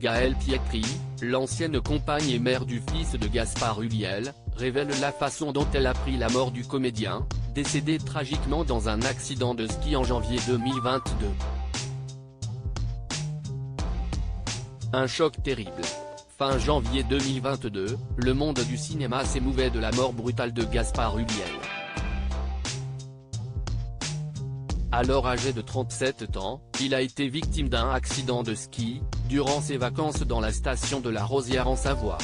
Gaëlle Pietri, l'ancienne compagne et mère du fils de Gaspard Ulliel, révèle la façon dont elle a appris la mort du comédien, décédé tragiquement dans un accident de ski en janvier 2022. Un choc terrible. Fin janvier 2022, le monde du cinéma s'émouvait de la mort brutale de Gaspard Ulliel. Alors âgé de 37 ans, il a été victime d'un accident de ski, durant ses vacances dans la station de la Rosière en Savoie.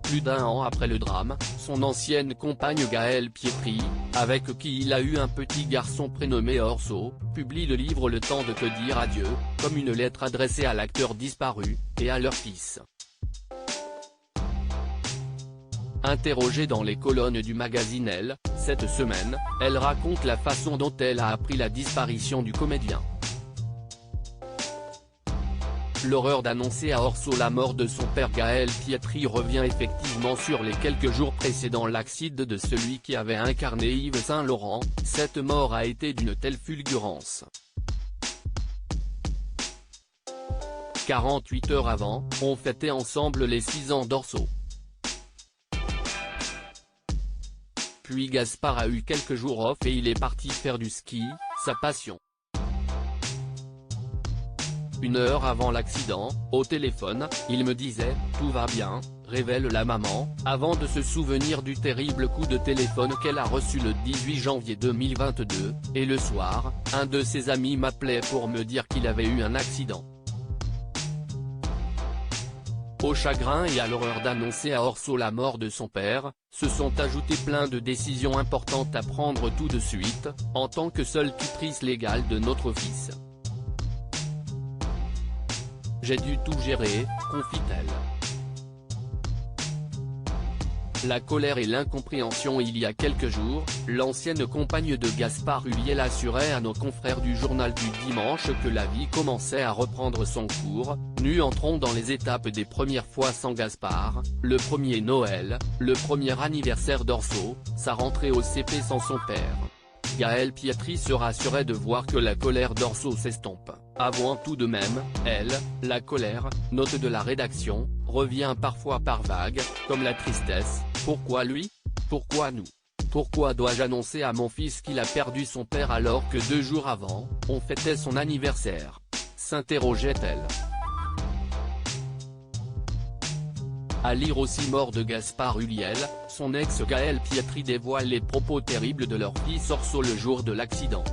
Plus d'un an après le drame, son ancienne compagne Gaëlle Pietri, avec qui il a eu un petit garçon prénommé Orso, publie le livre Le temps de te dire adieu, comme une lettre adressée à l'acteur disparu, et à leur fils. Interrogée dans les colonnes du magazine Elle, cette semaine, elle raconte la façon dont elle a appris la disparition du comédien. L'horreur d'annoncer à Orso la mort de son père. Gaëlle Pietri revient effectivement sur les quelques jours précédant l'accident de celui qui avait incarné Yves Saint Laurent. Cette mort a été d'une telle fulgurance. 48 heures avant, on fêtait ensemble les 6 ans d'Orso. Puis Gaspard a eu quelques jours off et il est parti faire du ski, sa passion. 1 heure avant l'accident, au téléphone, il me disait « Tout va bien », révèle la maman, avant de se souvenir du terrible coup de téléphone qu'elle a reçu le 18 janvier 2022, et le soir, un de ses amis m'appelait pour me dire qu'il avait eu un accident. Au chagrin et à l'horreur d'annoncer à Orso la mort de son père, se sont ajoutées plein de décisions importantes à prendre tout de suite, en tant que seule tutrice légale de notre fils. J'ai dû tout gérer, confie-t-elle. La colère et l'incompréhension. Il y a quelques jours, l'ancienne compagne de Gaspard Ulliel assurait à nos confrères du journal du dimanche que la vie commençait à reprendre son cours. Nous entrons dans les étapes des premières fois sans Gaspard, le premier Noël, le premier anniversaire d'Orso, sa rentrée au CP sans son père. Gaëlle Pietri se rassurait de voir que la colère d'Orso s'estompe. Avouant tout de même, elle, la colère, note de la rédaction, revient parfois par vagues, comme la tristesse. Pourquoi lui? Pourquoi nous? Pourquoi dois-je annoncer à mon fils qu'il a perdu son père alors que 2 jours avant, on fêtait son anniversaire? S'interrogeait-elle. À lire aussi mort de Gaspard Ulliel, son ex Gaëlle Pietri dévoile les propos terribles de leur fils Orso le jour de l'accident.